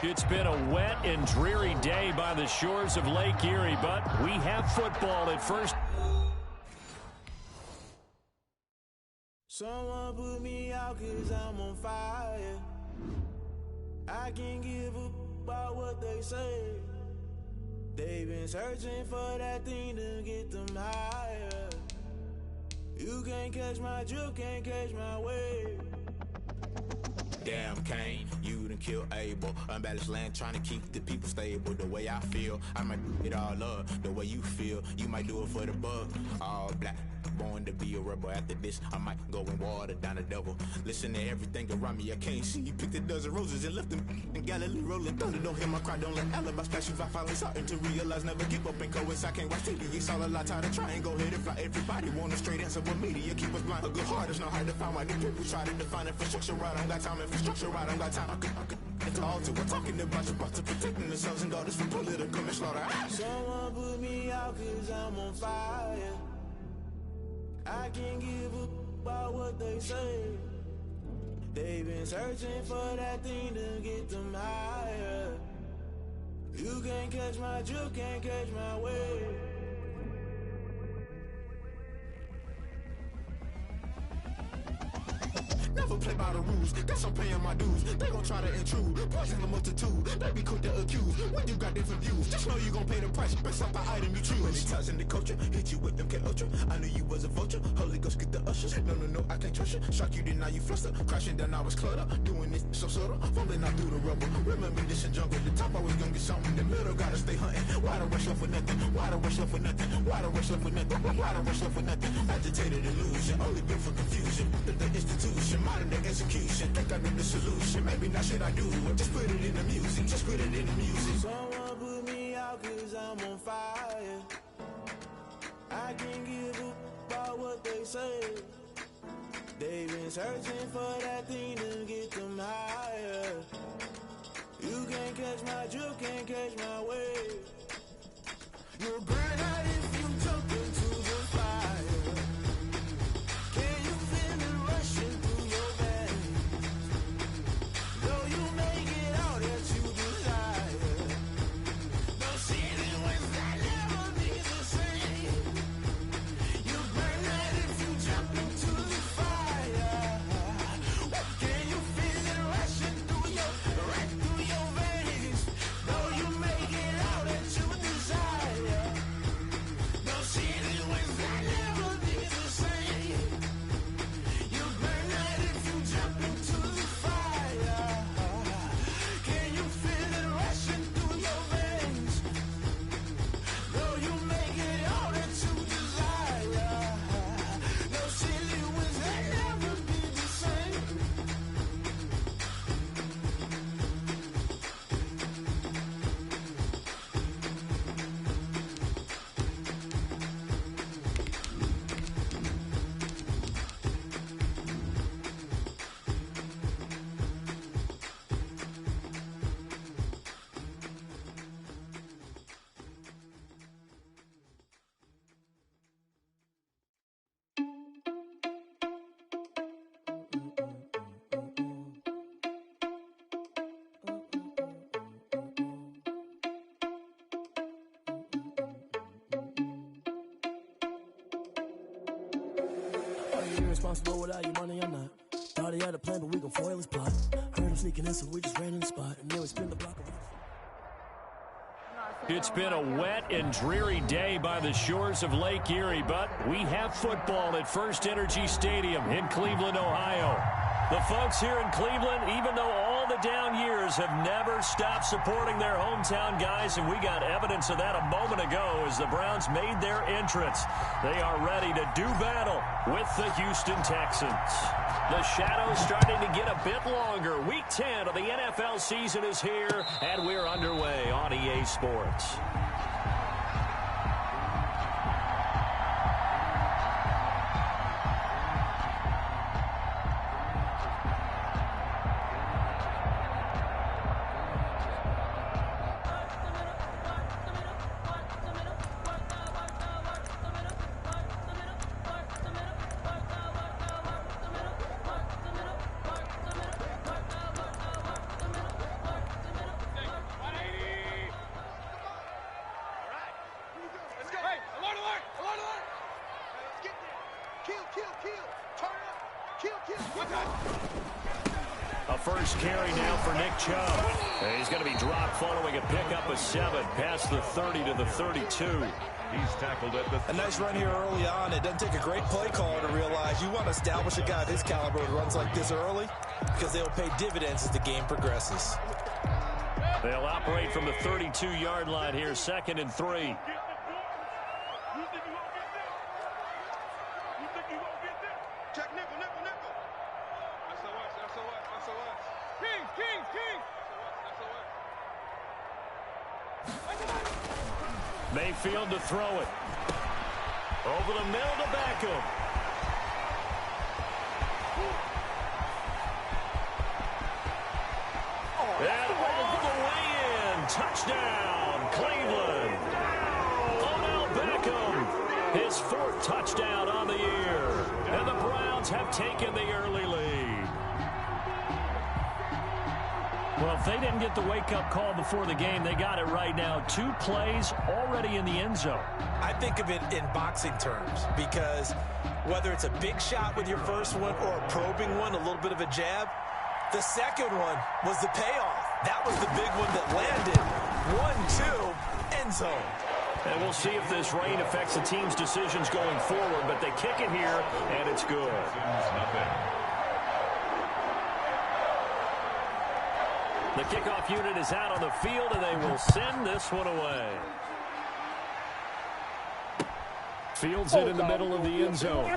It's been a wet and dreary day by the shores of Lake Erie, but we have football at first. Someone put me out 'cause I'm on fire. I can't give up about what they say. They've been searching for that thing to get them higher. You can't catch my drift, can't catch my wave. Damn, Kane, you done killed Abel. Unbalanced land, trying to keep the people stable. The way I feel, I might it all up. The way you feel, you might do it for the bug. All black, born to be a rebel. After this, I might go and water down the devil. Listen to everything around me, I can't see. Picked a dozen roses and left them in Galilee rolling thunder. Don't hear my cry, don't let alibis pass you. I finally starting to realize, never give up and coincide. I can't watch TV, it's all a lot. Tired of trying, go ahead and fly. Everybody want a straight answer, but media keep us blind. A good heart is not hard to find. Why the people try to define infrastructure right? I don't got time, infrastructure right, I don't got time. I could it's we're talking about your about to protecting the sons and daughters from political manslaughter. Someone put me out 'cause I'm on fire. I can't give up about what they say. They've been searching for that thing to get them higher. You can't catch my drift, can't catch my wave. Never play by the rules, guess I'm paying my dues. They gon' try to intrude, poison the multitude. They be quick to accuse, when you got different views. Just know you gon' pay the price, based off the item you choose. Many times in the culture, hit you with MK Ultra. I knew you was a vulture, Holy Ghost get the ushers. No, I can't trust you. Shock you, then now you fluster. Crashing down, I was cluttered. Doing this so subtle, fumbling out through the rubble. Remember this in jungle, the top always gonna get something. The middle gotta stay hunting. Why the rush left for nothing? Why the rush left for nothing? Why the rush left for nothing? Why the rush left for nothing? Agitated illusion, only built for confusion. The institution, modern day execution. Think I know the solution, maybe not shit I do. Just put it in the music, just put it in the music. Someone put me out 'cause I'm on fire. I can't give up about what they say. They've been searching for that thing to get them higher. You can't catch my drift, can't catch my wave. You'll burn out if you jump into the fire. Can you feel it rushing through your veins? Though you make it all that you desire. Don't see it was that never be the same. You burn out if you jump into the fire. Can you feel it rushing through your veins? Though you make it all that you desire. Don't see it was that never be the same. You burn out if you jump into the fire. Can you feel it rushing through your veins? Though you make it all that you desire. No silly ones that never be the same. Are you irresponsible without your money or not? Thought he had a plan, but we gon' foil his plot. Heard him sneaking in, so we just ran in the spot. And then we spin the block around. It's been a wet and dreary day by the shores of Lake Erie, but we have football at First Energy Stadium in Cleveland, Ohio. The folks here in Cleveland, even though all the down years, have never stopped supporting their hometown guys, and we got evidence of that a moment ago as the Browns made their entrance. They are ready to do battle with the Houston Texans. The shadow's starting to get a bit longer. Week 10 of the NFL season is here, and we're underway on EA Sports. A first carry now for Nick Chubb. And he's going to be dropped following a pickup of 7 past the 30 to the 32. He's tackled at the... A nice run here early on. It doesn't take a great play caller to realize you want to establish a guy of his caliber who runs like this early because they'll pay dividends as the game progresses. They'll operate from the 32-yard line here, 2nd and 3. Mayfield to throw it. Over the middle to Beckham. And all the way in. Touchdown, Cleveland. Odell Beckham, his 4th touchdown on the year. And the Browns have taken the early lead. Well, if they didn't get the wake-up call before the game, they got it right now. 2 plays already in the end zone. I think of it in boxing terms because whether it's a big shot with your first one or a probing one, a little bit of a jab, the second one was the payoff. That was the big one that landed. 1-2, end zone. And we'll see if this rain affects the team's decisions going forward, but they kick it here, and it's good. The kickoff unit is out on the field, and they will send this one away. Fields it in the middle of the end zone.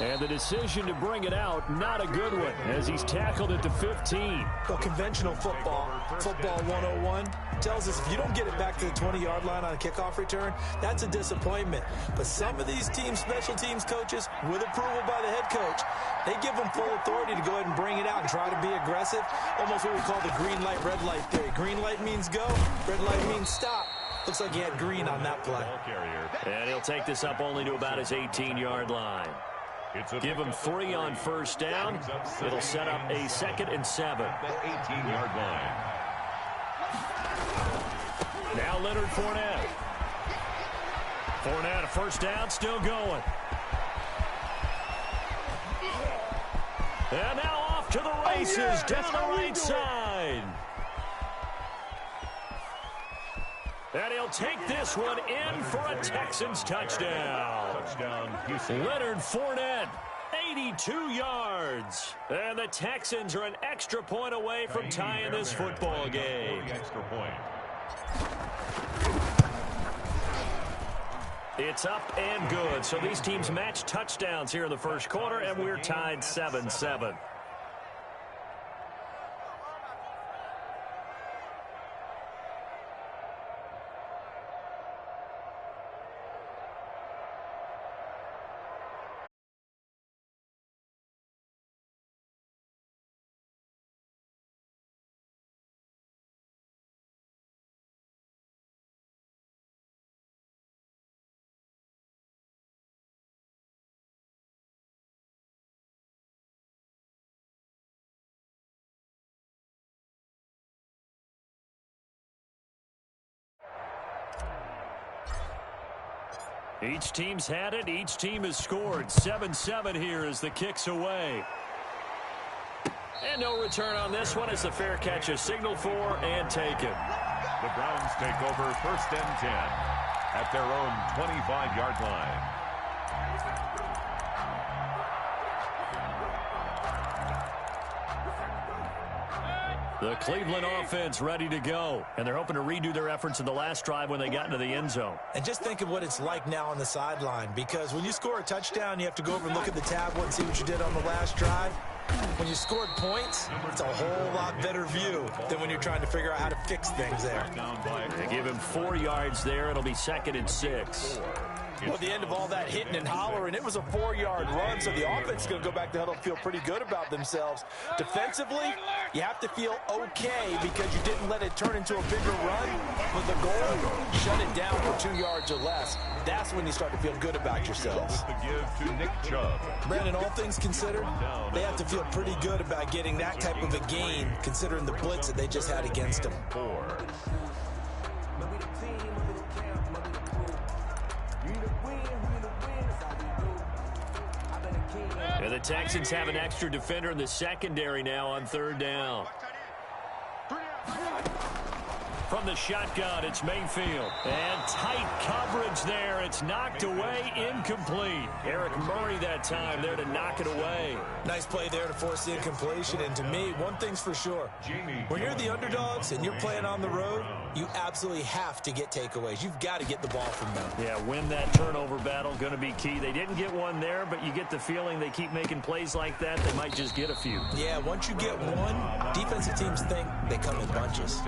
And the decision to bring it out, not a good one, as he's tackled at the 15. Well, conventional football 101, tells us if you don't get it back to the 20-yard line on a kickoff return, that's a disappointment. But some of these teams, special teams coaches, with approval by the head coach, they give them full authority to go ahead and bring it out and try to be aggressive. Almost what we call the green light, red light theory. Green light means go, red light means stop. Looks like he had green on that play. And he'll take this up only to about his 18-yard line. Give him 3 on first down. It'll set up a 2nd and 7. The 18-yard line. Now Leonard Fournette. Fournette, a first down, still going. And now off to the races, down the right side. And he'll take this one in for a Texans touchdown. Touchdown, Houston. Leonard Fournette, 82 yards. And the Texans are an extra point away from tying this football game. Extra point. It's up and good. So these teams match touchdowns here in the first quarter, and we're tied 7-7. Each team's had it. Each team has scored. 7-7 here as the kick's away. And no return on this one as the fair catch is signaled for and taken. The Browns take over 1st and 10 at their own 25-yard line. The Cleveland offense ready to go. And they're hoping to redo their efforts in the last drive when they got into the end zone. And just think of what it's like now on the sideline, because when you score a touchdown, you have to go over and look at the tablet and see what you did on the last drive. When you scored points, it's a whole lot better view than when you're trying to figure out how to fix things there. They give him 4 yards there. It'll be 2nd and 6. Well, at the end of all that hitting and hollering, it was a 4-yard run, so the offense is going to go back to huddle and feel pretty good about themselves. Defensively, you have to feel okay because you didn't let it turn into a bigger run. With the goal, shut it down for 2 yards or less. That's when you start to feel good about yourselves. The give to Nick Chubb. Brandon, all things considered, they have to feel pretty good about getting that type of a gain, considering the blitz that they just had against them. 4. Man, we the team, we the camp, we the crew. We the win, that's how we do. I've been a king. And the Texans have an extra defender in the secondary now on third down. From the shotgun, it's Mayfield. And tight coverage there. It's knocked away, incomplete. Eric Murray that time there to knock it away. Nice play there to force the incompletion. And to me, one thing's for sure. When you're the underdogs and you're playing on the road, you absolutely have to get takeaways. You've got to get the ball from them. Yeah, win that turnover battle, going to be key. They didn't get one there, but you get the feeling they keep making plays like that, they might just get a few. Yeah, once you get one, defensive teams think they come in bunches.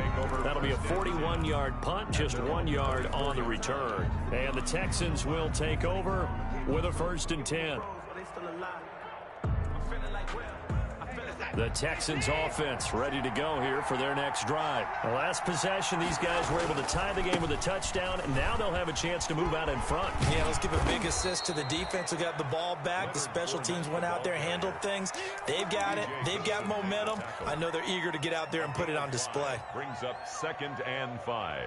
That'll be a 41-yard punt, just 1 yard on the return. And the Texans will take over with a 1st and 10. The Texans offense ready to go here for their next drive. The last possession, these guys were able to tie the game with a touchdown, and now they'll have a chance to move out in front. Yeah, let's give a big assist to the defense who got the ball back. The special teams went out there, handled things. They've got it. They've got momentum. I know they're eager to get out there and put it on display. Brings up 2nd and 5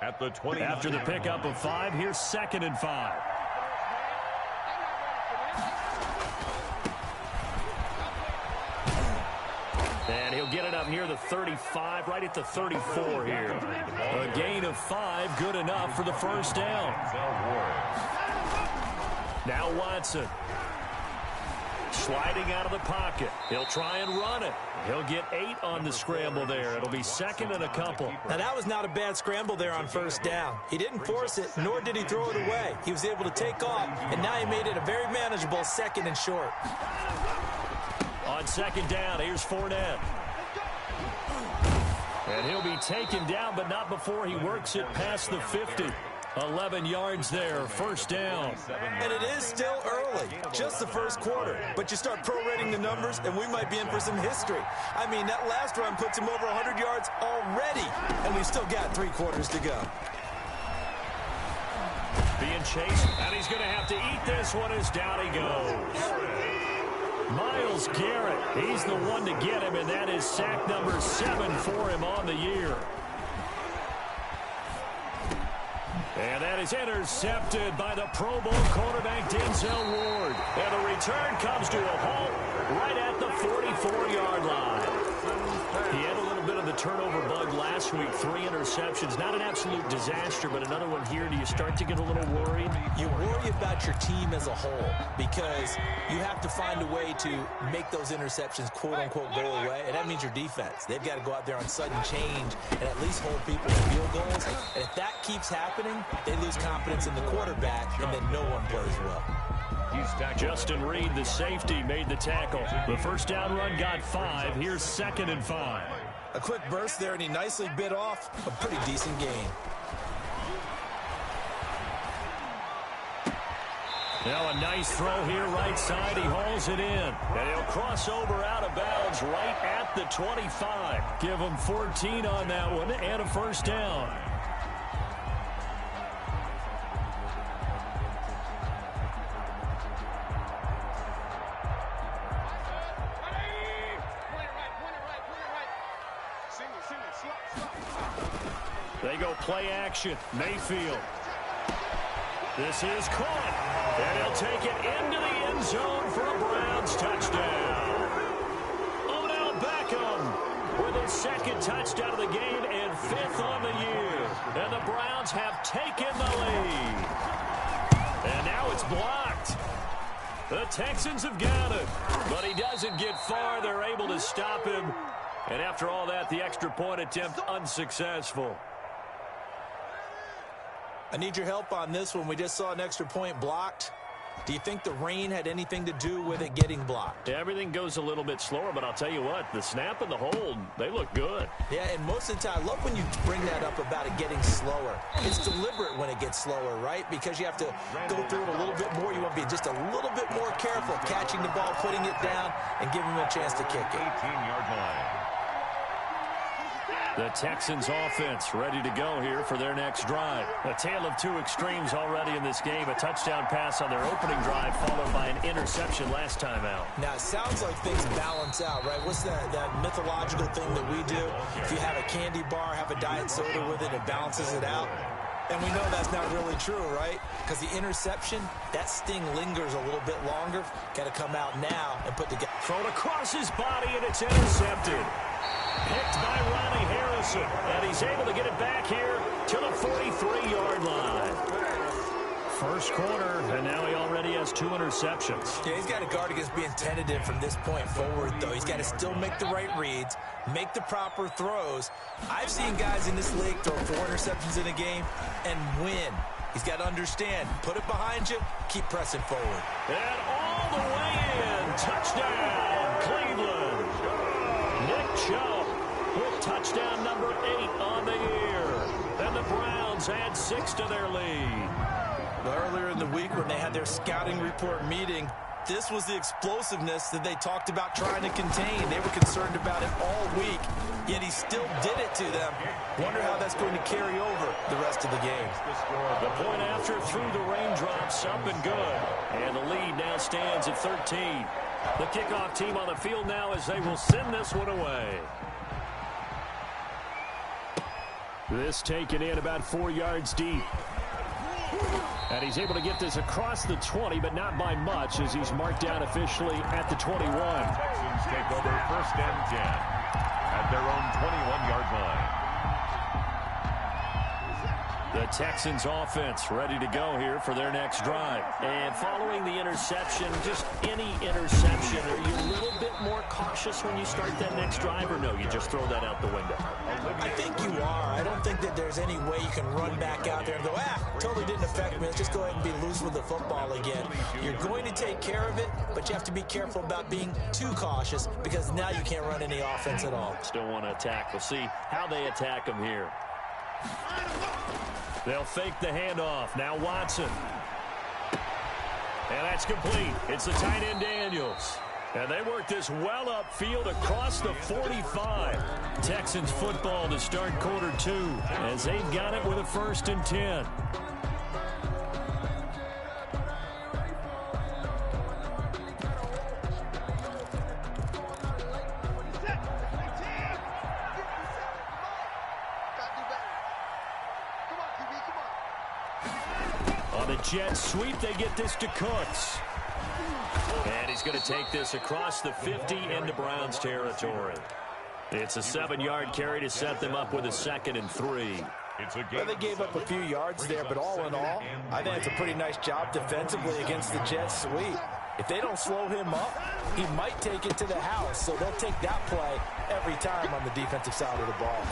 at the 20. After the pickup of 5, here's 2nd and 5. And he'll get it up near the 35, right at the 34 here. A gain of 5, good enough for the 1st down. Now Watson. Sliding out of the pocket. He'll try and run it. He'll get 8 on the scramble there. It'll be 2nd and a couple. Now, that was not a bad scramble there on 1st down. He didn't force it, nor did he throw it away. He was able to take off, and now he made it a very manageable 2nd and short. On 2nd down, here's Fournette. And he'll be taken down, but not before he works it past the 50. 11 yards there, 1st down. And it is still early, just the 1st quarter. But you start prorating the numbers, and we might be in for some history. I mean, that last run puts him over 100 yards already, and we've still got 3 quarters to go. Being chased, and he's going to have to eat this one as down he goes. Myles Garrett, he's the one to get him, and that is sack number 7 for him on the year. And that is intercepted by the Pro Bowl cornerback Denzel Ward. And the return comes to a halt right at the 44-yard line. He had a little bit of the turnover bug last week, 3 interceptions. Not an absolute disaster, but another one here. Do you start to get a little worried? You worry about your team as a whole because you have to find a way to make those interceptions, quote-unquote, go away, and that means your defense. They've got to go out there on sudden change and at least hold people to field goals. And if that keeps happening, they lose confidence in the quarterback, and then no one plays well. Justin Reed, the safety, made the tackle. The 1st down run got 5. Here's 2nd and 5. A quick burst there, and he nicely bit off a pretty decent gain. Now a nice throw here right side. He hauls it in. And he'll cross over out of bounds right at the 25. Give him 14 on that one and a 1st down. They go play action. Mayfield. This is caught. And he'll take it into the end zone for a Browns touchdown. Odell Beckham with his 2nd touchdown of the game and 5th on the year. And the Browns have taken the lead. And now it's blocked. The Texans have got it. But he doesn't get far. They're able to stop him. And after all that, the extra point attempt unsuccessful. I need your help on this one. We just saw an extra point blocked. Do you think the rain had anything to do with it getting blocked? Everything goes a little bit slower, but I'll tell you what, the snap and the hold, they look good. Yeah, and most of the time, I love when you bring that up about it getting slower. It's deliberate when it gets slower, right? Because you have to go through it a little bit more. You want to be just a little bit more careful catching the ball, putting it down, and giving him a chance to kick it. 18-yard line. The Texans offense ready to go here for their next drive. A tale of two extremes already in this game. A touchdown pass on their opening drive followed by an interception last time out. Now, it sounds like things balance out, right? What's that mythological thing that we do? If you have a candy bar, have a diet soda with it, it balances it out. And we know that's not really true, right? Because the interception, that sting lingers a little bit longer. Got to come out now and put the... Thrown across his body, and it's intercepted. Picked by Ronnie Harrison, and he's able to get it back here to the 43-yard line. First quarter, and now he already has 2 interceptions. Yeah, he's got to guard against being tentative from this point forward, though. He's got to still make the right reads, make the proper throws. I've seen guys in this league throw 4 interceptions in a game and win. He's got to understand, put it behind you, keep pressing forward. And all the way in, touchdown, Cleveland. Nick Chubb with touchdown number 8 on the year. And the Browns add 6 to their lead. Earlier in the week when they had their scouting report meeting, this was the explosiveness that they talked about trying to contain. They were concerned about it all week, yet he still did it to them. Wonder how that's going to carry over the rest of the game. The point after through the raindrops, up and good. And the lead now stands at 13. The kickoff team on the field now as they will send this one away. This taken in about 4 yards deep. And he's able to get this across the 20, but not by much as he's marked down officially at the 21. Texans take over first and 10 at their own 21-yard line. The Texans offense ready to go here for their next drive. And following the interception, just any interception, are you a little bit more cautious when you start that next drive, or no, you just throw that out the window? I think you are. I don't think that there's any way you can run back out there and go, totally didn't affect me. Let's just go ahead and be loose with the football again. You're going to take care of it, but you have to be careful about being too cautious because now you can't run any offense at all. Still want to attack. We'll see how they attack them here. They'll fake the handoff. Now Watson. And that's complete. It's the tight end Daniels. And they work this well upfield across the 45. Texans football to start quarter 2 as they've got it with a 1st and 10. On the jet sweep, they get this to Cooks. And he's going to take this across the 50 into Browns territory. It's a 7-yard carry to set them up with a 2nd and 3. Well, they gave up a few yards there, but all in all, I think it's a pretty nice job defensively against the jet sweep. If they don't slow him up, he might take it to the house, so they'll take that play every time on the defensive side of the ball.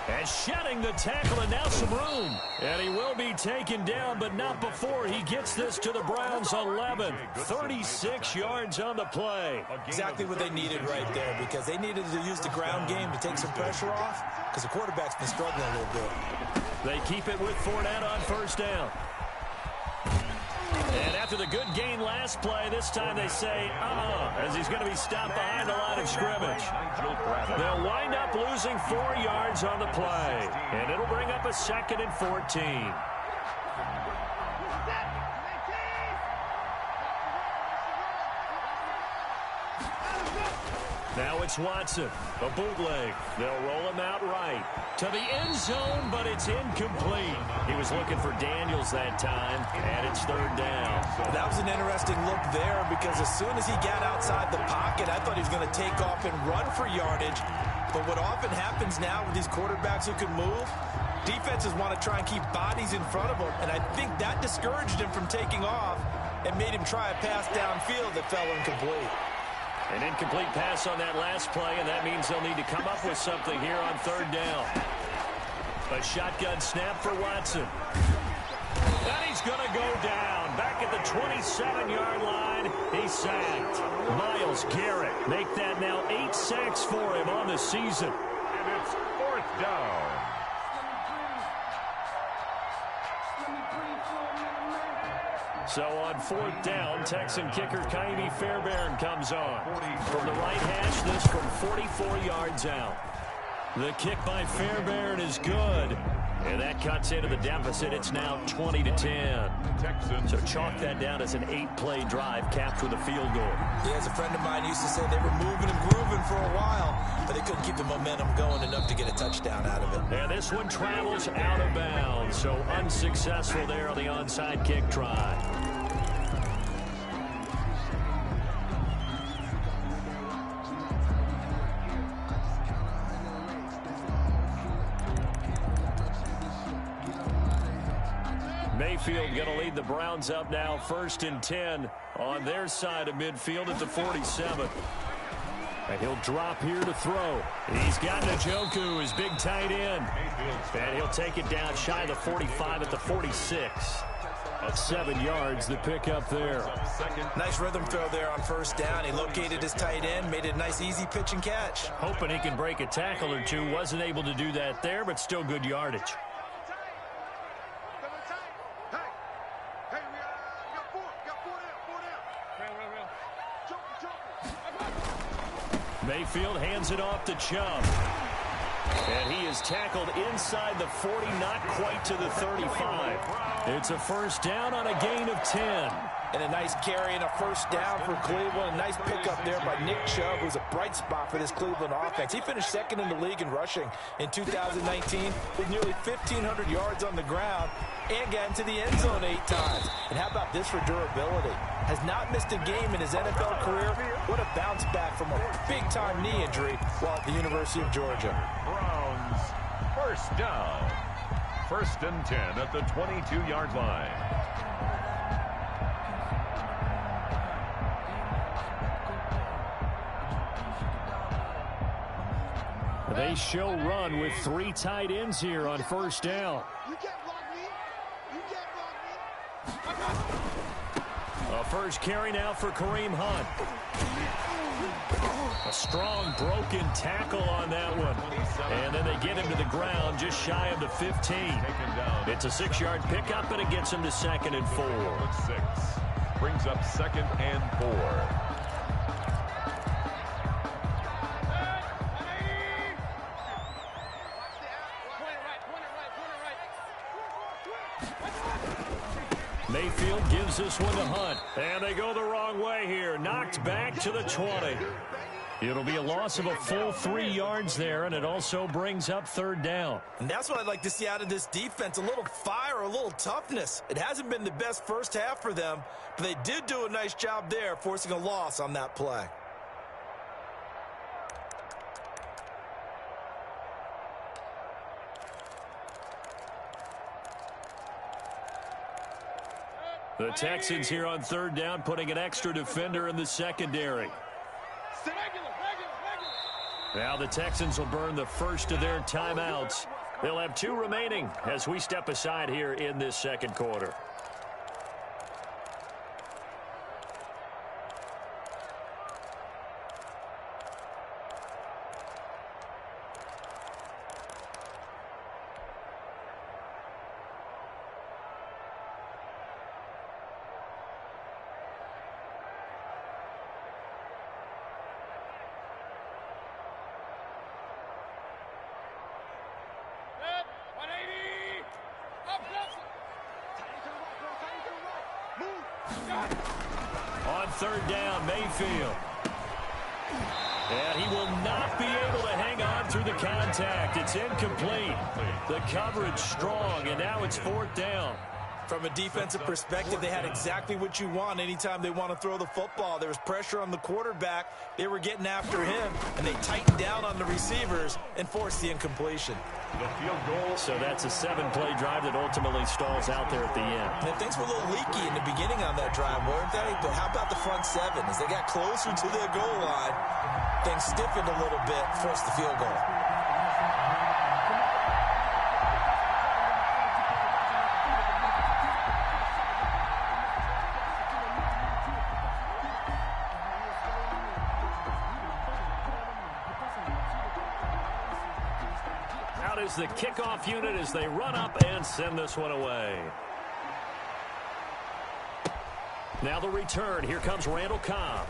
And shedding the tackle, and now some room. And he will be taken down, but not before he gets this to the Browns 11. 36 yards on the play. Exactly what they needed right there, because they needed to use the ground game to take some pressure off, because the quarterback's been struggling a little bit. They keep it with Fournette on 1st down. And after the good gain last play, this time they say, as he's going to be stopped behind the line of scrimmage. They'll wind up losing 4 yards on the play, and it'll bring up a 2nd and 14. Now it's Watson, a bootleg. They'll roll him out right to the end zone, but it's incomplete. He was looking for Daniels that time, and it's 3rd down. That was an interesting look there because as soon as he got outside the pocket, I thought he was going to take off and run for yardage. But what often happens now with these quarterbacks who can move, defenses want to try and keep bodies in front of them, and I think that discouraged him from taking off and made him try a pass downfield that fell incomplete. An incomplete pass on that last play, and that means they'll need to come up with something here on 3rd down. A shotgun snap for Watson. And he's going to go down. Back at the 27-yard line, he's sacked. Myles Garrett make that now 8 sacks for him on the season. And it's 4th down. So on 4th down, Texan kicker Ka'imi Fairbairn comes on. From the right hash, this from 44 yards out. The kick by Fairbairn is good. And that cuts into the deficit. It's now 20-10. So chalk that down as an 8-play drive capped with a field goal. Yeah, as a friend of mine used to say, they were moving and grooving for a while, but they couldn't keep the momentum going enough to get a touchdown out of it. And this one travels out of bounds. So unsuccessful there on the onside kick try. Mayfield going to lead the Browns up now, 1st and 10 on their side of midfield at the 47. And he'll drop here to throw. He's got Njoku, his big tight end. And he'll take it down shy of the 45 at the 46. Of 7 yards, the pickup there. Nice rhythm throw there on 1st down. He located his tight end, made it a nice, easy pitch and catch. Hoping he can break a tackle or two. Wasn't able to do that there, but still good yardage. Mayfield hands it off to Chubb. And he is tackled inside the 40, not quite to the 35. It's a 1st down on a gain of 10. And a nice carry and a 1st down for Cleveland. A nice pickup there by Nick Chubb, who's a bright spot for this Cleveland offense. He finished 2nd in the league in rushing in 2019 with nearly 1,500 yards on the ground and got into the end zone 8 times. And how about this for durability? Has not missed a game in his NFL career. What a bounce back from a big-time knee injury while at the University of Georgia. Browns, 1st down. 1st and 10 at the 22-yard line. They show run with 3 tight ends here on 1st down. A 1st carry now for Kareem Hunt. A strong broken tackle on that one. And then they get him to the ground just shy of the 15. It's a 6-yard pickup, and it gets him to 2nd and 4. 6 brings up 2nd and 4. Mayfield gives this one to Hunt. And they go the wrong way here. Knocked back to the 20. It'll be a loss of a full 3 yards there, and it also brings up 3rd down. And that's what I'd like to see out of this defense, a little fire, a little toughness. It hasn't been the best 1st half for them, but they did do a nice job there, forcing a loss on that play. The Texans here on 3rd down, putting an extra defender in the secondary. Now the Texans will burn the 1st of their timeouts. They'll have 2 remaining as we step aside here in this 2nd quarter. On 3rd down, Mayfield. And he will not be able to hang on through the contact. It's incomplete. The coverage strong, and now it's 4th down. From a defensive perspective, they had exactly what you want anytime they want to throw the football. There was pressure on the quarterback. They were getting after him, and they tightened down on the receivers and forced the incompletion. The field goal. So that's a 7-play drive that ultimately stalls out there at the end. And things were a little leaky in the beginning on that drive, weren't they? But how about the front 7? As they got closer to their goal line, things stiffened a little bit, forced the field goal. Is the kickoff unit as they run up and send this one away. Now the return. Here comes Randall Cobb.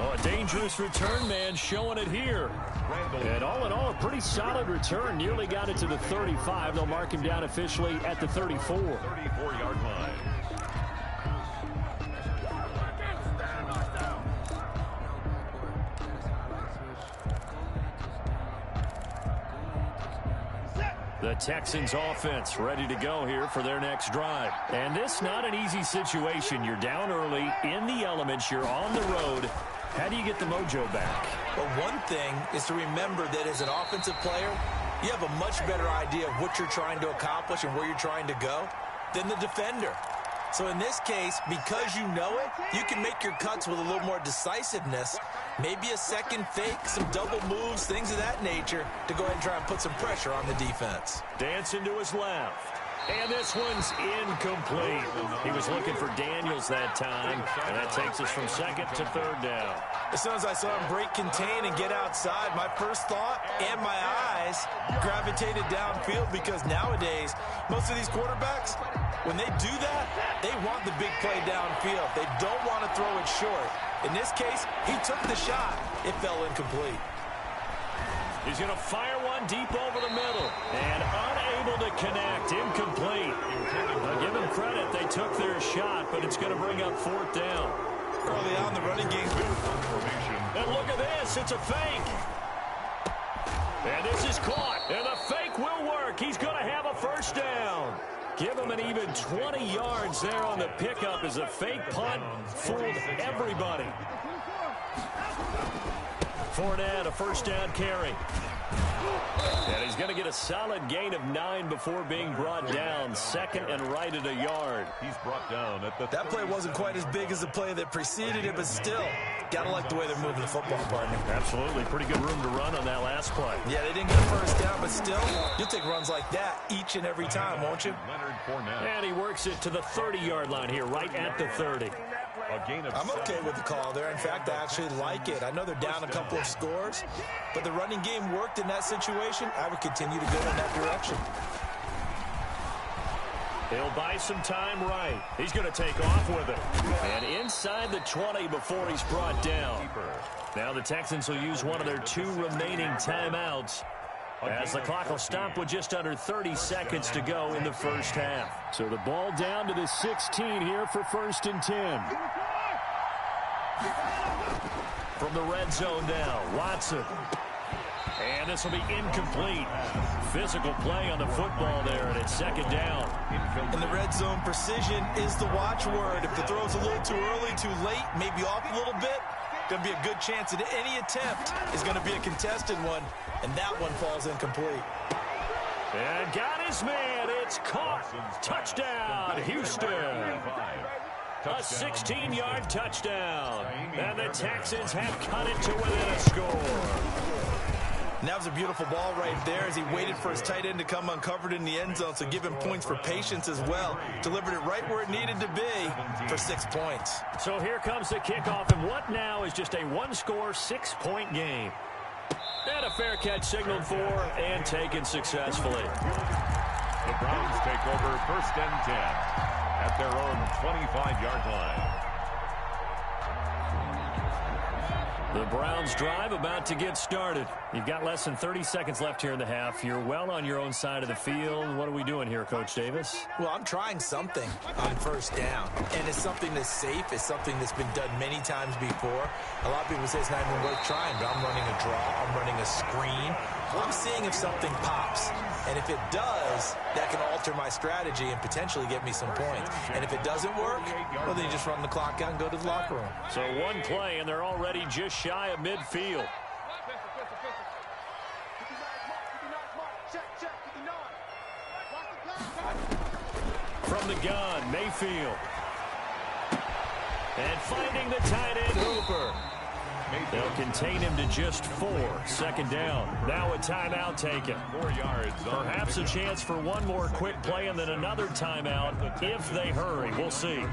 Oh, a dangerous return man showing it here. And all in all, a pretty solid return. Nearly got it to the 35. They'll mark him down officially at the 34. 34-yard line. The Texans offense ready to go here for their next drive. And this not an easy situation. You're down early in the elements. You're on the road. How do you get the mojo back? Well, one thing is to remember that as an offensive player, you have a much better idea of what you're trying to accomplish and where you're trying to go than the defender. So in this case, because you know it, you can make your cuts with a little more decisiveness, maybe a second fake, some double moves, things of that nature, to go ahead and try and put some pressure on the defense. Dancing to his left. And this one's incomplete. He was looking for Daniels that time, and that takes us from second to third down. As soon as I saw him break contain and get outside, my first thought and my eyes gravitated downfield, because nowadays, most of these quarterbacks, when they do that, they want the big play downfield. They don't want to throw it short. In this case, he took the shot. It fell incomplete. He's going to fire one deep over the middle. And unable to connect. Incomplete. Now, give them credit. They took their shot, but it's going to bring up fourth down. Early on, the running game. And look at this. It's a fake. And this is caught. And the fake will work. He's going to have a first down. Give him an even 20 yards there on the pickup as a fake punt fooled everybody. Fournette, a first down carry. And he's going to get a solid gain of 9 before being brought down. Second and right at a yard. He's brought down at the... That play wasn't quite as big as the play that preceded it, but still, got to like the way they're moving the football, partner. Absolutely. Pretty good room to run on that last play. Yeah, they didn't get a first down, but still, you'll take runs like that each and every time, won't you? Leonard Fournette. And he works it to the 30-yard line here, right at the 30. A gain of I'm okay with the call there. In fact, I actually like it. I know they're down a couple of scores, but the running game worked in that situation. I would continue to go in that direction. He'll buy some time right. He's going to take off with it. And inside the 20 before he's brought down. Now the Texans will use one of their 2 remaining timeouts, as the clock will stop with just under 30 seconds to go in the first half. So the ball down to the 16 here for 1st and 10. From the red zone now, Watson. And this will be incomplete. Physical play on the football there, and it's 2nd down. In the red zone, precision is the watchword. If the throw's a little too early, too late, maybe off a little bit, going to be a good chance that any attempt is going to be a contested one, and that one falls incomplete. And got his man. It's caught. Touchdown, Houston. A 16-yard touchdown. And the Texans have cut it to within a score. And that was a beautiful ball right there as he waited for his tight end to come uncovered in the end zone, so give him points for patience as well. Delivered it right where it needed to be for 6 points. So here comes the kickoff, and what now is just a 1-score, 6-point game. And a fair catch signaled for and taken successfully. The Browns take over 1st and 10 at their own 25-yard line. The Browns drive about to get started. You've got less than 30 seconds left here in the half. You're well on your own side of the field. What are we doing here, Coach Davis? Well, I'm trying something on 1st down, and it's something that's safe. It's something that's been done many times before. A lot of people say it's not even worth trying, but I'm running a draw. I'm running a screen. I'm seeing if something pops, and if it does, that can alter my strategy and potentially get me some points. And if it doesn't work, well, then you just run the clock out and go to the locker room. So one play, and they're already just shy of midfield. From the gun, Mayfield. And finding the tight end, Hooper. They'll contain him to just 4. 2nd down. Now a timeout taken. 4 yards. Perhaps a chance for one more quick play and then another timeout if they hurry. We'll see.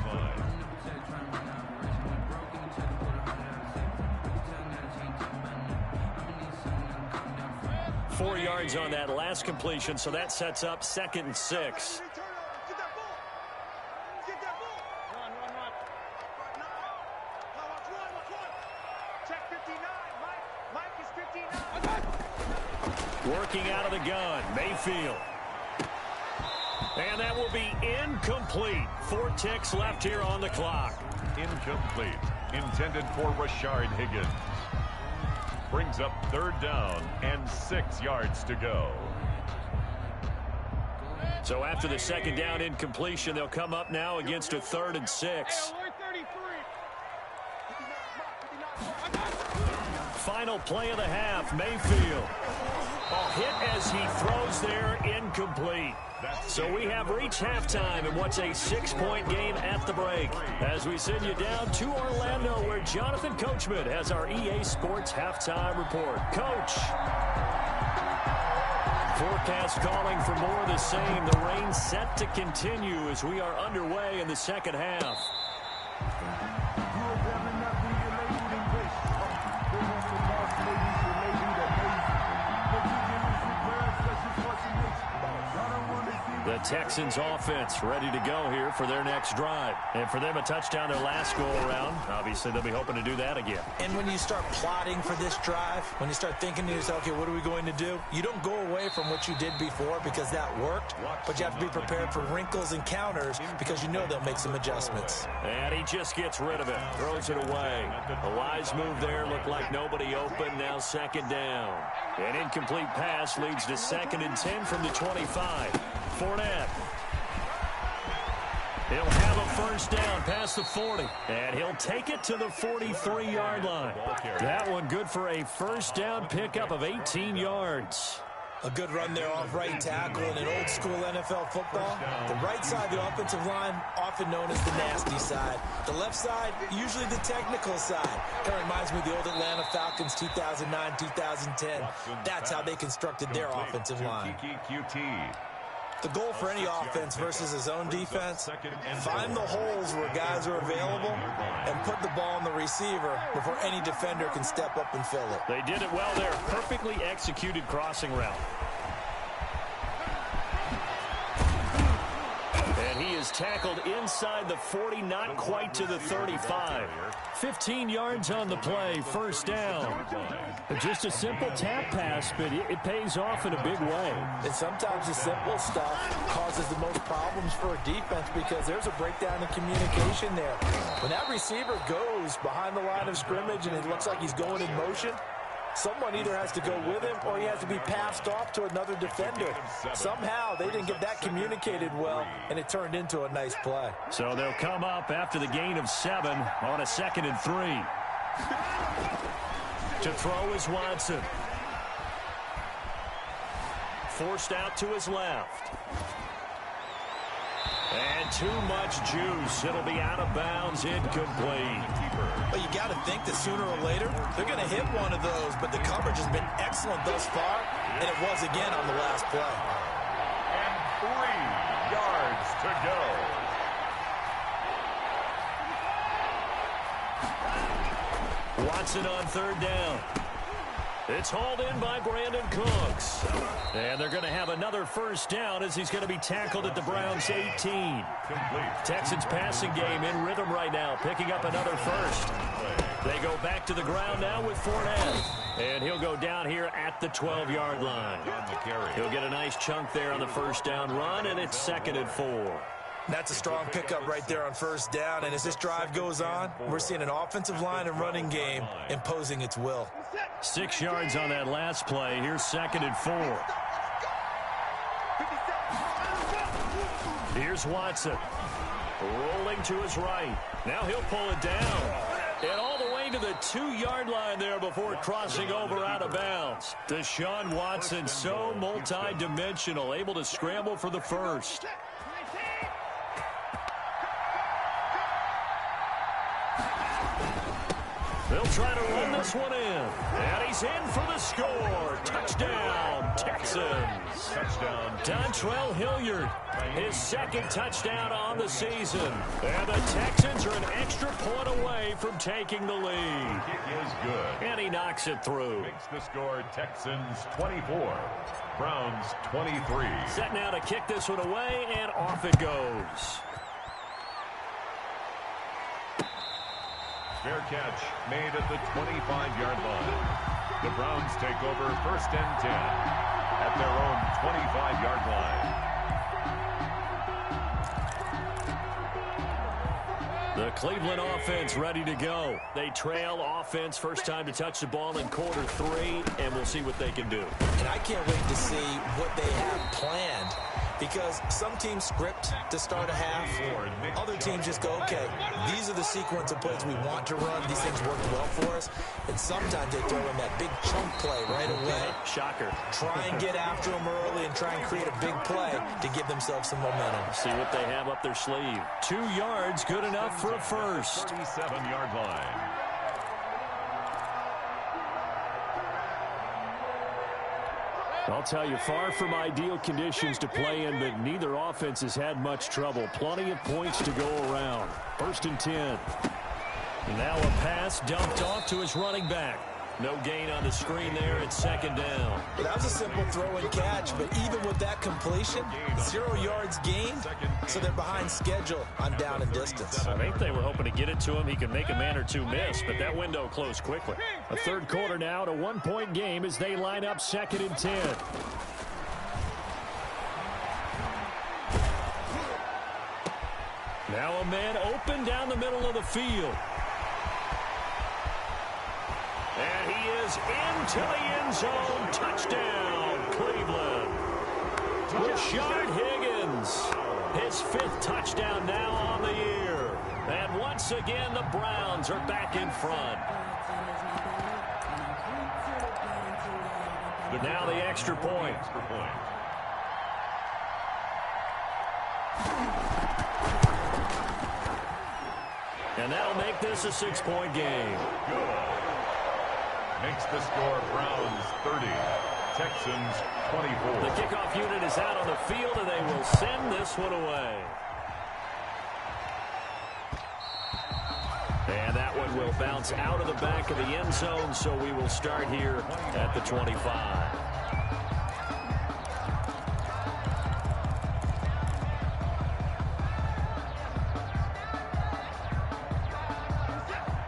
Four yards on that last completion, so that sets up 2nd and 6. Working out of the gun, Mayfield. And that will be incomplete. 4 ticks left here on the clock. Incomplete. Intended for Rashard Higgins. Brings up 3rd down and 6 yards to go. So after the 2nd down incompletion, they'll come up now against a 3rd and 6. Final play of the half, Mayfield. Hit as he throws there, incomplete. So we have reached halftime in what's a 6-point game at the break. As we send you down to Orlando, where Jonathan Coachman has our EA Sports halftime report. Coach. Forecast calling for more of the same. The rain set to continue as we are underway in the 2nd half. The Texans offense ready to go here for their next drive. And for them, a touchdown their last go-around. Obviously, they'll be hoping to do that again. And when you start plotting for this drive, when you start thinking to yourself, okay, what are we going to do? You don't go away from what you did before because that worked, but you have to be prepared for wrinkles and counters because you know they'll make some adjustments. And he just gets rid of it, throws it away. A wise move there, looked like nobody open, now 2nd down. An incomplete pass leads to 2nd and 10 from the 25. Fournette. He'll have a 1st down past the 40. And he'll take it to the 43-yard line. That one good for a 1st down pickup of 18 yards. A good run there off right tackle in an old-school NFL football. The right side of the offensive line, often known as the nasty side. The left side, usually the technical side. Kind of reminds me of the old Atlanta Falcons 2009, 2010. That's how they constructed their offensive line. The goal for any offense versus his own defense, find the holes where guys are available and put the ball on the receiver before any defender can step up and fill it. They did it well there. Perfectly executed crossing route. And he is tackled inside the 40, not quite to the 35. 15 yards on the play, 1st down. Just a simple tap pass, but it pays off in a big way. And sometimes the simple stuff causes the most problems for a defense because there's a breakdown in communication there. When that receiver goes behind the line of scrimmage and it looks like he's going in motion, someone either has to go with him or he has to be passed off to another defender. Somehow they didn't get that communicated well, and it turned into a nice play. So they'll come up after the gain of 7 on a 2nd and 3. To throw is Watson. Forced out to his left. And too much juice. It'll be out of bounds, incomplete. But you got to think that sooner or later, they're going to hit one of those, but the coverage has been excellent thus far, and it was again on the last play. And 3 yards to go. Watson on 3rd down. It's hauled in by Brandon Cooks. And they're going to have another 1st down as he's going to be tackled at the Browns' 18. Texans passing game in rhythm right now, picking up another 1st. They go back to the ground now with Fournette. And he'll go down here at the 12-yard line. He'll get a nice chunk there on the 1st down run, and it's 2nd and 4. That's a strong pickup right there on 1st down. And as this drive goes on, we're seeing an offensive line and running game imposing its will. 6 yards on that last play. Here's 2nd and 4. Here's Watson. Rolling to his right. Now he'll pull it down. And all the way to the 2-yard line there before crossing over out of bounds. Deshaun Watson, so multi-dimensional, able to scramble for the 1st. They'll try to run this one in. And he's in for the score. Touchdown, Texans. Touchdown. Dontrell Hilliard, his 2nd touchdown on the season. And the Texans are an extra point away from taking the lead. Kick is good. And he knocks it through. Makes the score Texans 24, Browns 23. Set now to kick this one away, and off it goes. Fair catch made at the 25-yard line. The Browns take over 1st and 10. The Cleveland offense ready to go. They trail offense, first time to touch the ball in quarter 3, and we'll see what they can do. And I can't wait to see what they have planned, because some teams script to start a half. Other teams just go, okay, these are the sequence of plays we want to run. These things worked well for us. And sometimes they throw in that big chunk play right away. Shocker. Try and get after them early and try and create a big play to give themselves some momentum. See what they have up their sleeve. 2 yards, good enough for a first. 37-yard line. I'll tell you, far from ideal conditions to play in, but neither offense has had much trouble. Plenty of points to go around. 1st and 10. Now a pass dumped off to his running back. No gain on the screen there. It's 2nd down. Well, that was a simple throw and catch, but even with that completion, 0 yards gained, so they're behind schedule on down and distance. I think they were hoping to get it to him. He could make a man or two miss, but that window closed quickly. A third quarter now, to 1-point game as they line up 2nd and 10. Now a man open down the middle of the field. And he is into the end zone. Touchdown, Cleveland. Rashard Higgins, his 5th touchdown now on the year. And once again, the Browns are back in front. But now the extra point. And that'll make this a 6-point game. Makes the score Browns 30, Texans 24. The kickoff unit is out on the field, and they will send this one away. And that one will bounce out of the back of the end zone, so we will start here at the 25.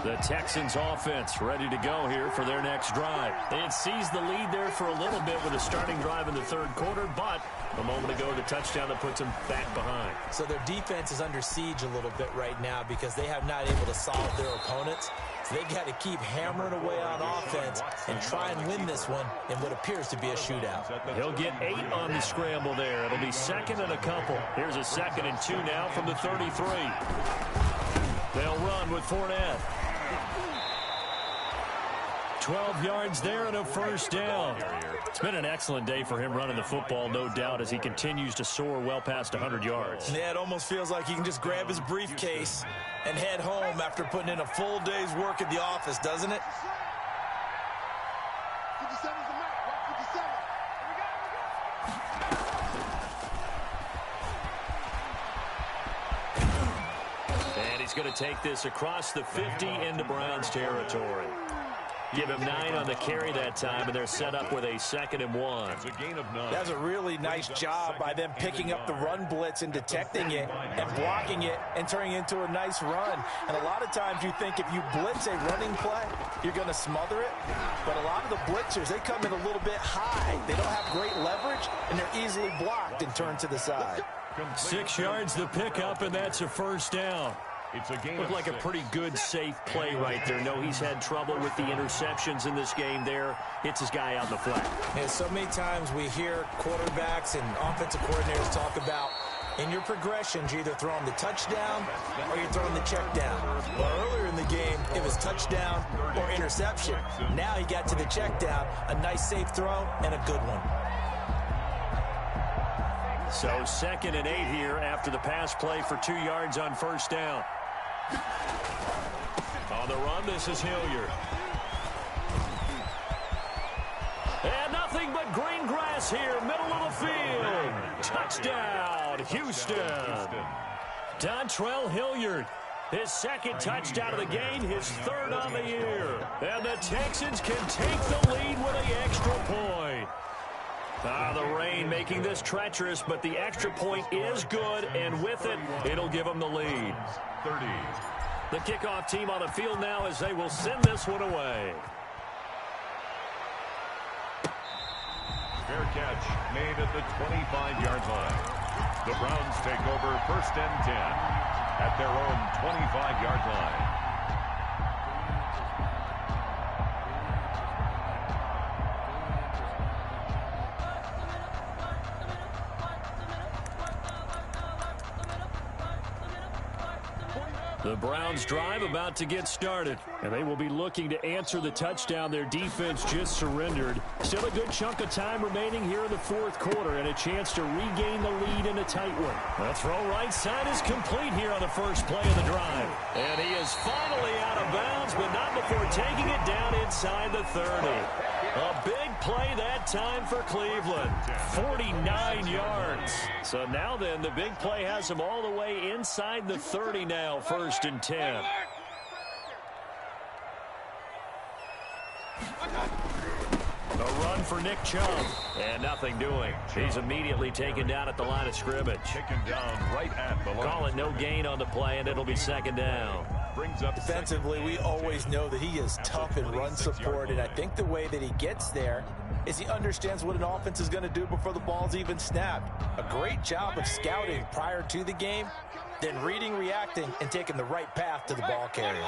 The Texans offense ready to go here for their next drive. They had seized the lead there for a little bit with a starting drive in the 3rd quarter, but a moment ago the touchdown that puts them back behind. So their defense is under siege a little bit right now because they have not able to solve their opponents. So they got to keep hammering away on offense and try and win this one in what appears to be a shootout. He'll get 8 on the scramble there. It'll be 2nd and a couple. Here's a 2nd and 2 now from the 33. They'll run with Fournette. 12 yards there and a first down. It's been an excellent day for him running the football, no doubt, as he continues to soar well past 100 yards. Yeah, it almost feels like he can just grab his briefcase and head home after putting in a full day's work at the office, doesn't it? And he's going to take this across the 50 into Browns territory. Give him 9 on the carry that time, and they're set up with a 2nd and 1. It's a gain of 9. That's a really nice job by them picking up the run blitz and detecting it and blocking it and turning it into a nice run. And a lot of times you think if you blitz a running play, you're going to smother it. But a lot of the blitzers, they come in a little bit high. They don't have great leverage, and they're easily blocked and turned to the side. 6 yards the pickup, and that's a first down. It's a game. Looked like a pretty good, safe play right there. No, he's had trouble with the interceptions in this game there. Hits his guy out in the flat. And so many times we hear quarterbacks and offensive coordinators talk about in your progressions, you're either throwing the touchdown or you're throwing the check down. Well, earlier in the game, it was touchdown or interception. Now he got to the check down, a nice safe throw, and a good one. So 2nd and 8 here after the pass play for 2 yards on first down. On the run, this is Hilliard. And nothing but green grass here, middle of the field. Touchdown, Houston. Dontrell Hilliard, his 2nd touchdown of the game, his 3rd on the year. And the Texans can take the lead with an extra point. The rain making this treacherous, but the extra point is good, and with it, it'll give them the lead. 30. The kickoff team on the field now as they will send this one away. Fair catch made at the 25-yard line. The Browns take over 1st and 10. at their own 25-yard line. The Browns drive about to get started, and they will be looking to answer the touchdown their defense just surrendered. Still a good chunk of time remaining here in the fourth quarter and a chance to regain the lead in a tight one. The throw right side is complete here on the first play of the drive. And he is finally out of bounds, but not before taking it down inside the 30. A big play that time for Cleveland. 49 yards. So now then, the big play has him all the way inside the 30 now, first and 10. A run for Nick Chubb, and nothing doing. He's immediately taken down at the line of scrimmage. Taken down right at the line. Call it no gain on the play, and it'll be second down. Brings up defensively, we always know that he is tough in run support, and I think the way that he gets there is he understands what an offense is going to do before the ball's even snapped. A great job of scouting prior to the game, then reading, reacting, and taking the right path to the ball carrier.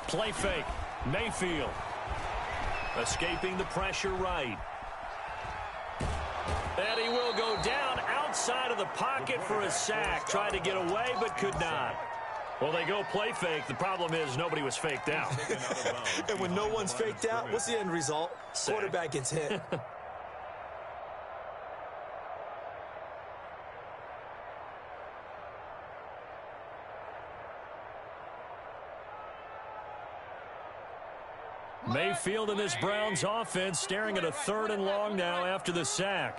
Play fake. Mayfield. Escaping the pressure right. And he will go down outside of the pocket for a sack. Tried to get away, but could not. Well, they go play fake. The problem is nobody was faked out. And when no one's faked out, what's the end result? Sack. Quarterback gets hit. Mayfield and this Browns offense staring at a 3rd and long now after the sack.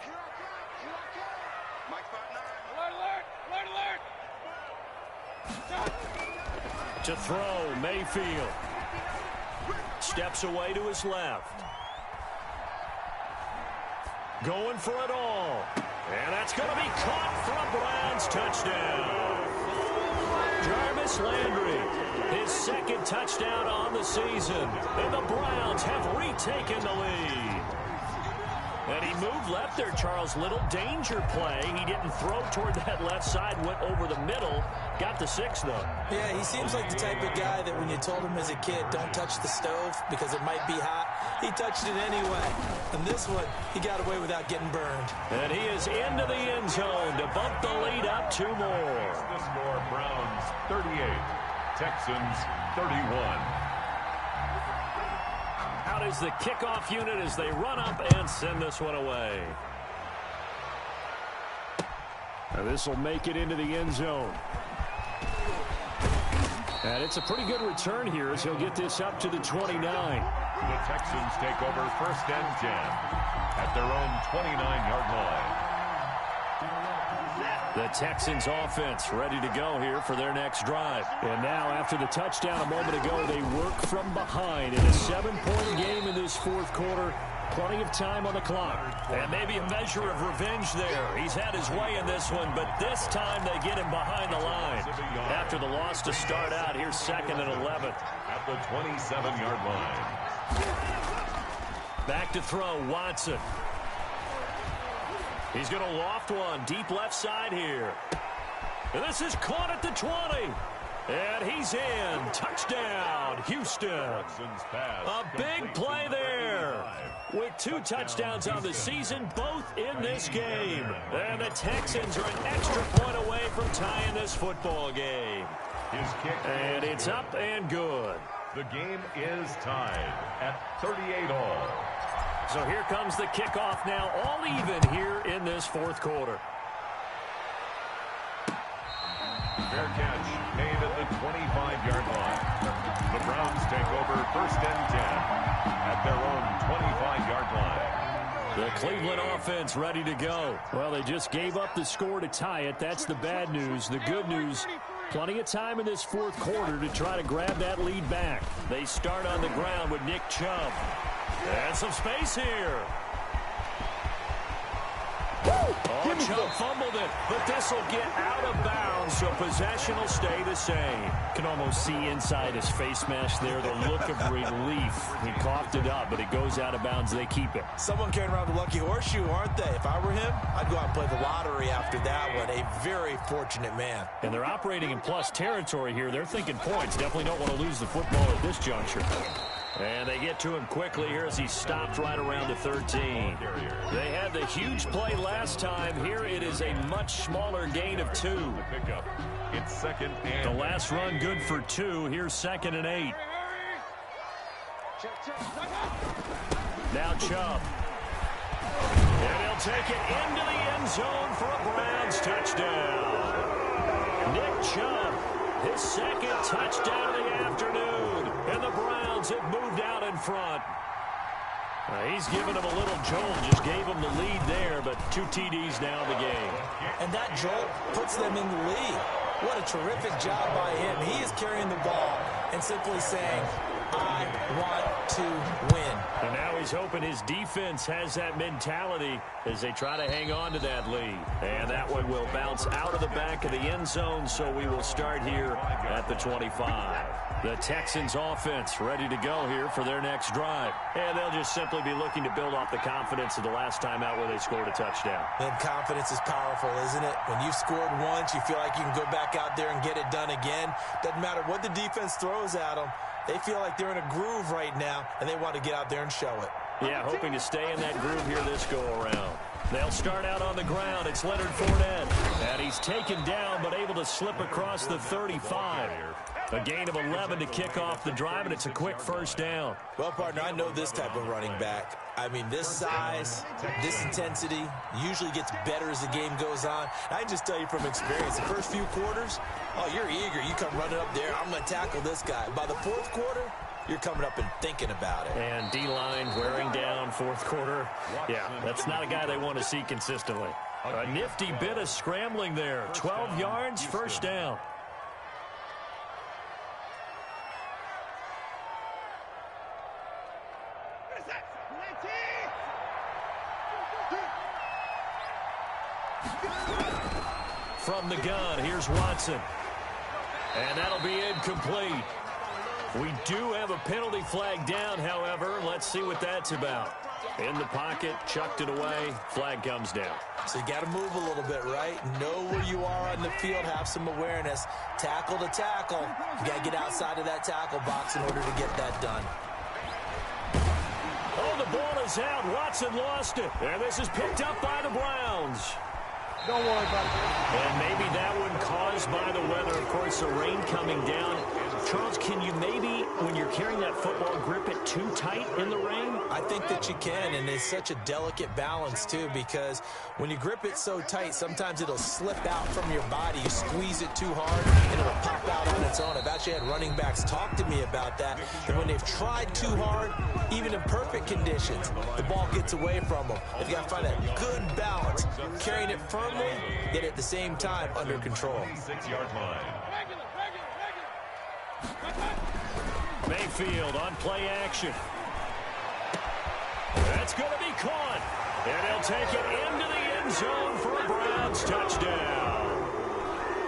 To throw, Mayfield. Steps away to his left. Going for it all. And that's going to be caught for a Browns touchdown. Jarvis Landry, his 2nd touchdown on the season. And the Browns have retaken the lead. And he moved left there, Charles. Little danger play. He didn't throw toward that left side, went over the middle. Got the 6, though. Yeah, he seems like the type of guy that when you told him as a kid, don't touch the stove because it might be hot, he touched it anyway. And this one, he got away without getting burned. And he is into the end zone to bump the lead up 2 more. The score, Browns 38, Texans 31. Out is the kickoff unit as they run up and send this one away. And this will make it into the end zone. And it's a pretty good return here as he'll get this up to the 29. The Texans take over 1st and 10 at their own 29-yard line. The Texans offense ready to go here for their next drive. And now after the touchdown a moment ago, they work from behind in a 7-point game in this 4th quarter. Plenty of time on the clock. And maybe a measure of revenge there. He's had his way in this one, but this time they get him behind the line. After the loss to start out, here's 2nd and 11. At the 27-yard line. Back to throw, Watson. He's going to loft one deep left side here. And this is caught at the 20. And he's in. Touchdown, Houston. A big play there. With 2 touchdowns on the season, both in this game. And the Texans are an extra point away from tying this football game. His kick. And it's up and good. The game is tied at 38 all. So here comes the kickoff now, all even here in this 4th quarter. Fair catch made at the 25-yard line. The Browns take over 1st and 10 at their own 25-yard line. The Cleveland offense ready to go. Well, they just gave up the score to tie it. That's the bad news. The good news, plenty of time in this 4th quarter to try to grab that lead back. They start on the ground with Nick Chubb. And some space here. Oh, Chubb fumbled it, but this will get out of bounds, so possession will stay the same. Can almost see inside his face mask there, the look of relief. He coughed it up, but it goes out of bounds. They keep it. Someone carrying around the lucky horseshoe, aren't they? If I were him, I'd go out and play the lottery after that one. A very fortunate man. And they're operating in plus territory here. They're thinking points. Definitely don't want to lose the football at this juncture. And they get to him quickly here as he stopped right around the 13. They had the huge play last time. Here it is a much smaller gain of 2. It's second and the last run good for 2. Here's 2nd and 8. Now Chubb. And he'll take it into the end zone for a Browns touchdown. Nick Chubb, his 2nd touchdown of the afternoon. And the Browns have moved out in front. He's given him a little jolt, just gave him the lead there, but 2 TDs now in the game. And that jolt puts them in the lead. What a terrific job by him. He is carrying the ball and simply saying, I want to win. And now he's hoping his defense has that mentality as they try to hang on to that lead. And that one will bounce out of the back of the end zone, so we will start here at the 25. The Texans offense ready to go here for their next drive. And they'll just simply be looking to build off the confidence of the last time out where they scored a touchdown. And confidence is powerful, isn't it? When you've scored once, you feel like you can go back out there and get it done again. Doesn't matter what the defense throws at them. They feel like they're in a groove right now, and they want to get out there and show it. Yeah, hoping to stay in that groove here this go-around. They'll start out on the ground. It's Leonard Fournette. And he's taken down, but able to slip across the 35. A gain of 11 to kick off the drive, and it's a quick first down. Well, partner, I know this type of running back. I mean, this size, this intensity usually gets better as the game goes on. I can just tell you from experience, the first few quarters, oh, you're eager. You come running up there, I'm going to tackle this guy. By the fourth quarter, you're coming up and thinking about it. And D-line wearing down fourth quarter. Yeah, that's not a guy they want to see consistently. A nifty bit of scrambling there. 12 yards, first down. From the gun, here's Watson. And that'll be incomplete. We do have a penalty flag down, however. Let's see what that's about. In the pocket, chucked it away, flag comes down. So you got to move a little bit, right? Know where you are on the field, have some awareness. Tackle to tackle. You got to get outside of that tackle box in order to get that done. Oh, the ball is out. Watson lost it. And this is picked up by the Browns. Don't worry about it. And maybe that one caused by the weather. Of course, the rain coming down. Charles, can you maybe, when you're carrying that football, grip it too tight in the rain? I think that you can, and it's such a delicate balance, too, because when you grip it so tight, sometimes it'll slip out from your body. You squeeze it too hard, and it'll pop out on its own. I've actually had running backs talk to me about that, and when they've tried too hard, even in perfect conditions, the ball gets away from them. They've got to find that good balance, carrying it firmly, yet at the same time under control. 6-yard line. Mayfield on play action. That's going to be caught. And he'll take it into the end zone for a Browns touchdown.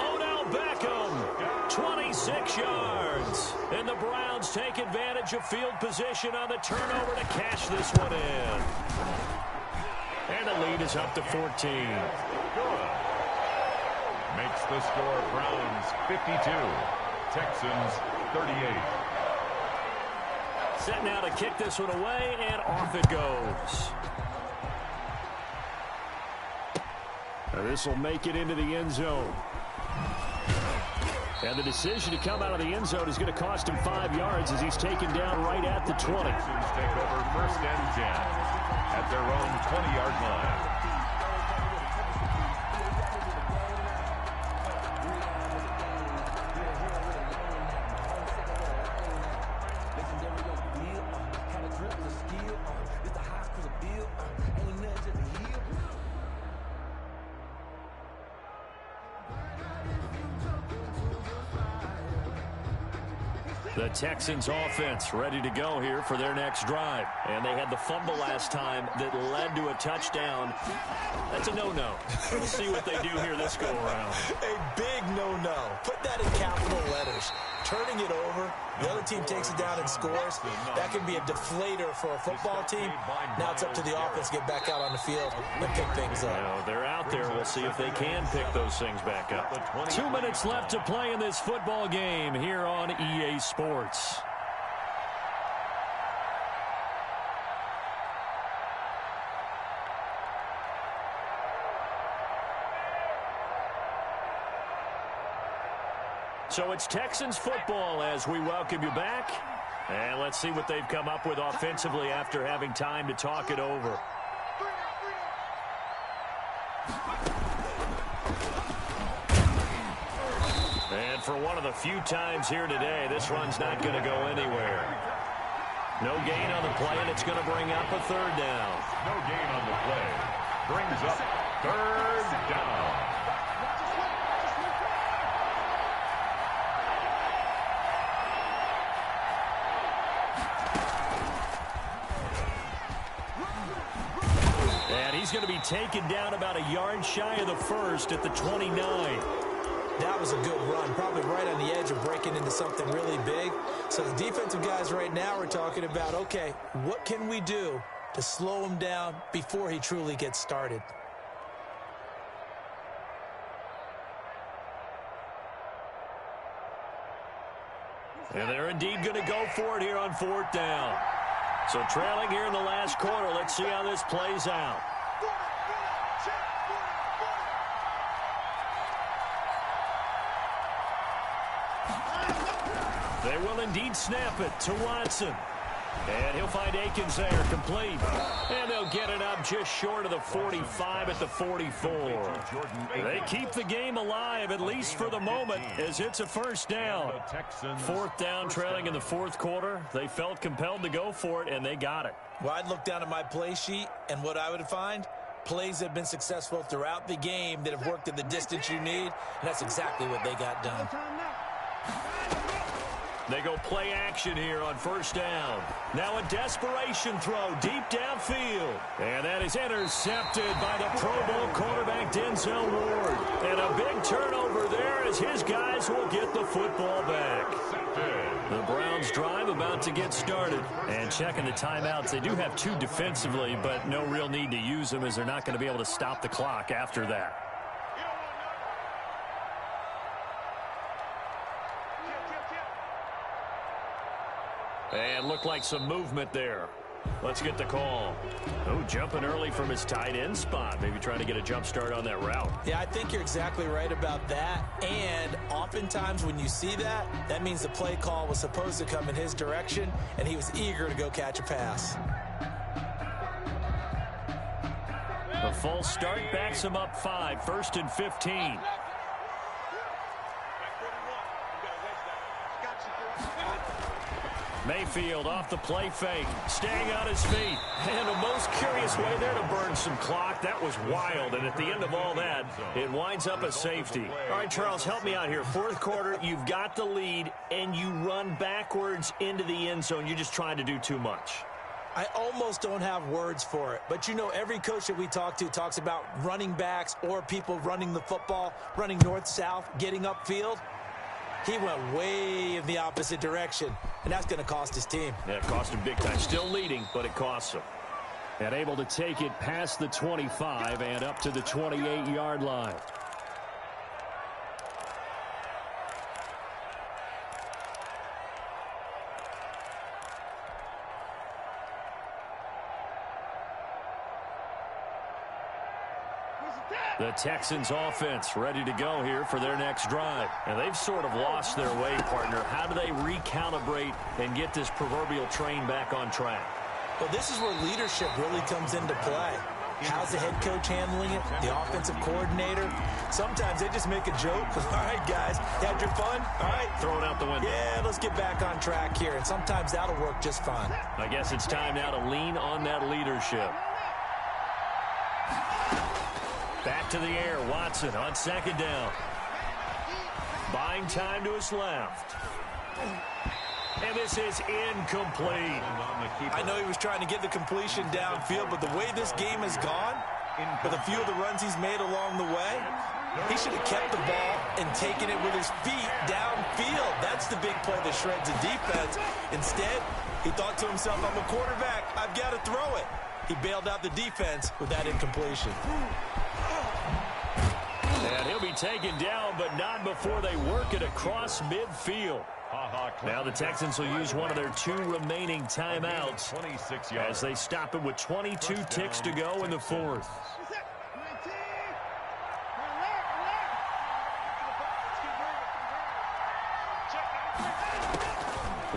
Odell Beckham, 26 yards. And the Browns take advantage of field position on the turnover to cash this one in. And the lead is up to 14. Makes the score Browns 52. Texans 38. Set now to kick this one away, and off it goes. Now this will make it into the end zone. And the decision to come out of the end zone is going to cost him 5 yards as he's taken down right at the 20. Texans take over first and 10 at their own 20-yard line. The Texans offense ready to go here for their next drive. And they had the fumble last time that led to a touchdown. That's a no-no. We'll see what they do here this go-around. A big no-no. Put that in capital letters. Turning it over, the other team takes it down and scores. That can be a deflator for a football team. Now it's up to the offense to get back out on the field and pick things up. Well, they're out there. We'll see if they can pick those things back up. 2 minutes left to play in this football game here on EA Sports. So it's Texans football as we welcome you back. And let's see what they've come up with offensively after having time to talk it over. And for one of the few times here today, this run's not going to go anywhere. No gain on the play, and it's going to bring up a third down. No gain on the play. Brings up third down. And he's going to be taken down about a yard shy of the first at the 29. That was a good run, probably right on the edge of breaking into something really big. So the defensive guys right now are talking about, okay, what can we do to slow him down before he truly gets started? And they're indeed going to go for it here on fourth down. So trailing here in the last quarter, let's see how this plays out. They will indeed snap it to Watson. And he'll find Akins there, complete. And they'll get it up just short of the 45 at the 44. They keep the game alive, at least for the moment, as it's a first down. Fourth down, trailing in the fourth quarter. They felt compelled to go for it, and they got it. Well, I'd look down at my play sheet, and what I would find, plays that have been successful throughout the game that have worked at the distance you need, and that's exactly what they got done. They go play action here on first down. Now a desperation throw deep downfield. And that is intercepted by the Pro Bowl quarterback Denzel Ward. And a big turnover there as his guys will get the football back. The Browns drive about to get started. And checking the timeouts, they do have two defensively, but no real need to use them as they're not going to be able to stop the clock after that. And looked like some movement there. Let's get the call. Oh, jumping early from his tight end spot. Maybe trying to get a jump start on that route. Yeah, I think you're exactly right about that. And oftentimes when you see that, that means the play call was supposed to come in his direction, and he was eager to go catch a pass. A false start backs him up 5, 1st and 15. Mayfield off the play fake, staying on his feet. And a most curious way there to burn some clock. That was wild, and at the end of all that, it winds up a safety. All right, Charles, help me out here. Fourth quarter, you've got the lead, and you run backwards into the end zone. You're just trying to do too much. I almost don't have words for it, but you know every coach that we talk to talks about running backs or people running the football, running north-south, getting upfield. He went way in the opposite direction, and that's going to cost his team. Yeah, it cost him big time. Still leading, but it costs him. And able to take it past the 25 and up to the 28-yard line. The Texans offense ready to go here for their next drive. And they've sort of lost their way, partner. How do they recalibrate and get this proverbial train back on track? Well, this is where leadership really comes into play. How's the head coach handling it? The offensive coordinator? Sometimes they just make a joke. All right, guys, you had your fun? All right. Throw it out the window. Yeah, let's get back on track here. And sometimes that'll work just fine. I guess it's time now to lean on that leadership. Back to the air, Watson on second down. Buying time to his left. And this is incomplete. I know he was trying to get the completion downfield, but the way this game has gone, with a few of the runs he's made along the way, he should have kept the ball and taken it with his feet downfield. That's the big play that shreds the defense. Instead, he thought to himself, I'm a quarterback, I've got to throw it. He bailed out the defense with that incompletion. And he'll be taken down, but not before they work it across midfield. Now the Texans will use one of their 2 remaining timeouts as they stop it with 22 ticks to go in the 4th.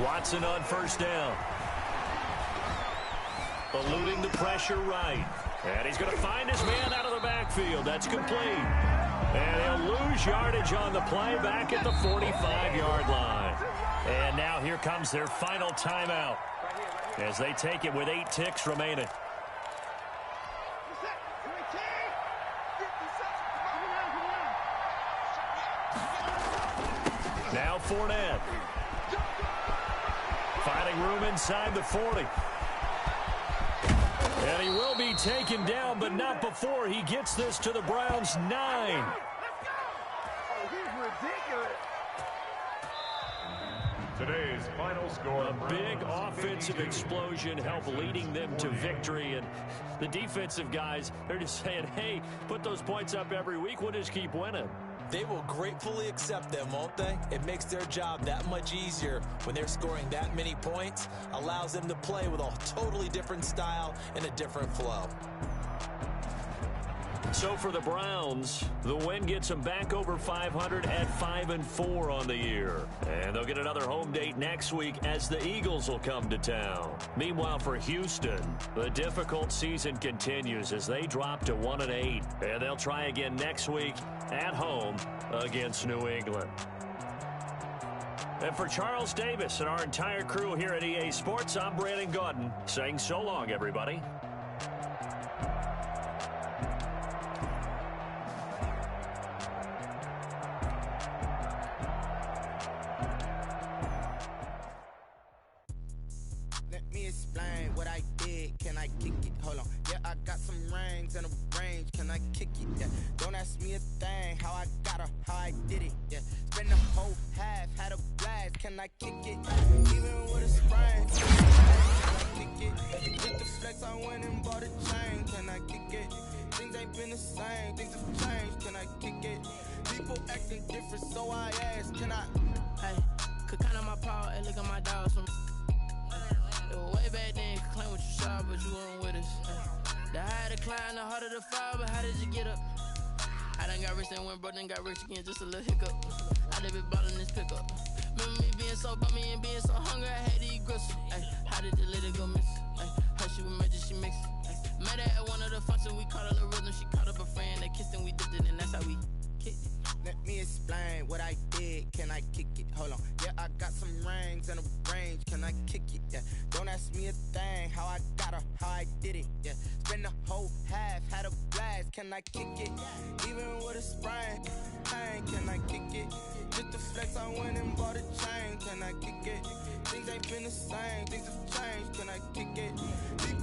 Watson on first down. Eluding the pressure right. And he's going to find his man out of the backfield. That's complete. And he'll lose yardage on the play back at the 45-yard line. And now here comes their final timeout as they take it with 8 ticks remaining. Now Fournette. Finding room inside the 40. And he will be taken down, but not before he gets this to the Browns' 9. Oh, he's ridiculous. Today's final score. A big offensive explosion helped leading them to victory. And the defensive guys, they're just saying, hey, put those points up every week. We'll just keep winning. They will gratefully accept them, won't they? It makes their job that much easier when they're scoring that many points. Allows them to play with a totally different style and a different flow. So for the Browns, the win gets them back over 500 at 5-4 on the year. And they'll get another home date next week as the Eagles will come to town. Meanwhile, for Houston, the difficult season continues as they drop to 1-8. And they'll try again next week at home against New England. And for Charles Davis and our entire crew here at EA Sports, I'm Brandon Gaudin saying so long, everybody. In a range, can I kick it? Yeah. Don't ask me a thing, how I got her, how I did it. Yeah. Spend the whole half, had a blast, can I kick it? Even with a sprain, can I kick it? With the flex, I went and bought a chain, can I kick it? Things ain't been the same, things have changed, can I kick it? People acting different, so I asked, can I? Hey, could count on my power and look at my dogs from. It was way back then, could claim what you saw, but you weren't with us. The higher the climb, the harder the fall, but how did you get up? I done got rich and went broke, then got rich again, just a little hiccup. I done been ballin' this pickup. Remember me being so bummy and being so hungry, I had to eat gristle. Ay, how did the lady go miss? Ay, how she was magic, she mixed. Met her at one of the functions, we caught her the rhythm, she caught up a friend, they kissed and we dipped it, and that's how we kicked it. Let me explain what I did, can I kick it? Hold on, yeah, I got some rings and a range, can I kick it? Yeah, don't ask me a thing, how I got her, how I did it. Yeah, spend the whole half, had a blast, can I kick it? Even with a sprain, can I kick it? With the flex, I went and bought a chain, can I kick it? Things ain't been the same, things have changed, can I kick it? People